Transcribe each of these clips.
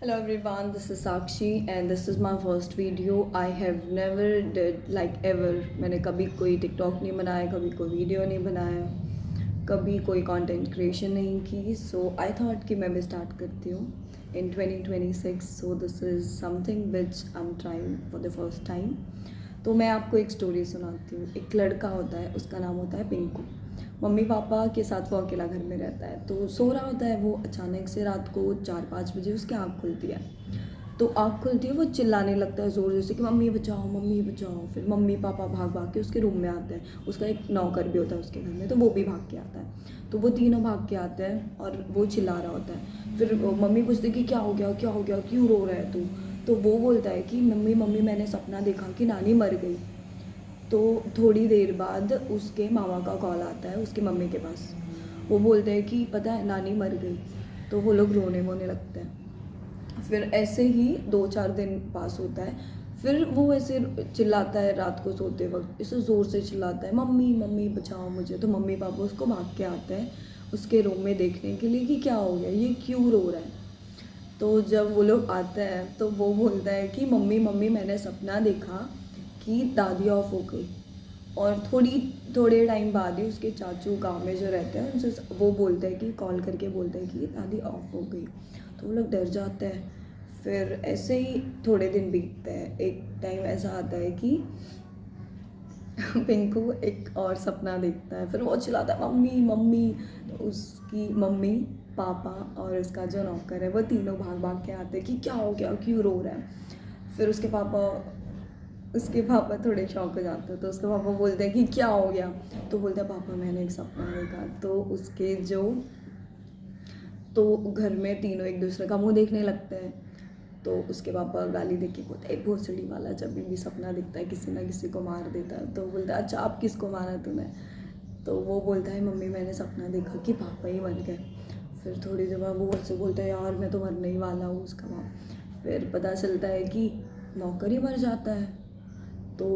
Hello everyone, this is Sakshi and this is my first video. I have never did like ever. मैंने कभी कोई TikTok नहीं बनाया, कभी कोई वीडियो नहीं बनाया, कभी कोई कंटेंट क्रिएशन नहीं की. सो आई थॉट कि मैं भी स्टार्ट करती हूँ in 2026. So this is something which I'm trying for the first time. तो मैं आपको एक स्टोरी सुनाती हूँ. एक लड़का होता है, उसका नाम होता है पिंकू. मम्मी पापा के साथ वो अकेला घर में रहता है. तो सो रहा होता है वो, अचानक से रात को 4-5 बजे उसकी आँख खुलती है. तो आँख खुलती है, वो चिल्लाने लगता है ज़ोर ज़ोर से कि मम्मी बचाओ मम्मी बचाओ. फिर मम्मी पापा भाग भाग के उसके रूम में आते हैं. उसका एक नौकर भी होता है उसके घर में, तो वो भी भाग के आता है. तो वो तीनों भाग के आते हैं और वो चिल्ला रहा होता है. फिर मम्मी पूछती है कि क्या हो गया क्यों रो रहा है तू. तो वो बोलता है कि मम्मी मम्मी मैंने सपना देखा कि नानी मर गई. तो थोड़ी देर बाद उसके मामा का कॉल आता है उसकी मम्मी के पास. वो बोलते हैं कि पता है नानी मर गई. तो वो लोग रोने वोने लगते हैं. फिर ऐसे ही 2-4 दिन पास होता है. फिर वो ऐसे चिल्लाता है रात को सोते वक्त, इसे ज़ोर से चिल्लाता है मम्मी मम्मी बचाओ मुझे. तो मम्मी पापा उसको भाग के आते हैं उसके रूम में देखने के लिए कि क्या हो गया, ये क्यों रो रहा है. तो जब वो लोग आते हैं तो वो बोलता है कि मम्मी मम्मी मैंने सपना देखा कि दादी ऑफ हो गई. और थोड़े टाइम बाद ही उसके चाचू गांव में जो रहते हैं उनसे वो बोलते हैं कि कॉल करके बोलते हैं कि दादी ऑफ हो गई. तो वो लोग डर जाते हैं. फिर ऐसे ही थोड़े दिन बीतते हैं. एक टाइम ऐसा आता है कि पिंकू एक और सपना देखता है. फिर वो चिल्लाता है मम्मी मम्मी. तो उसकी मम्मी पापा और उसका जो नौकर है वो तीनों भाग भाग के आते हैं कि क्या हो गया क्यों रो रहा है. फिर उसके पापा थोड़े शॉक हो जाते हैं. तो उसके पापा बोलते हैं कि क्या हो गया. तो बोलते हैं पापा मैंने एक सपना देखा. तो घर में तीनों एक दूसरे का मुंह देखने लगते हैं. तो उसके पापा गाली दे के बोलते हैं भोसड़ी वाला जब भी सपना दिखता है किसी ना किसी को मार देता है. तो बोलता है अच्छा आप किसको मारा तूने. तो वो बोलता है मम्मी मैंने सपना देखा कि पापा ही मर गए. फिर थोड़ी देर बाद वो उससे बोलता है यार मैं तो मरने ही वाला हूँ उसका बाप. फिर पता चलता है कि नौकर ही मर जाता है. तो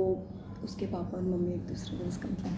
उसके पापा और मम्मी एक दूसरे को कंप्लेन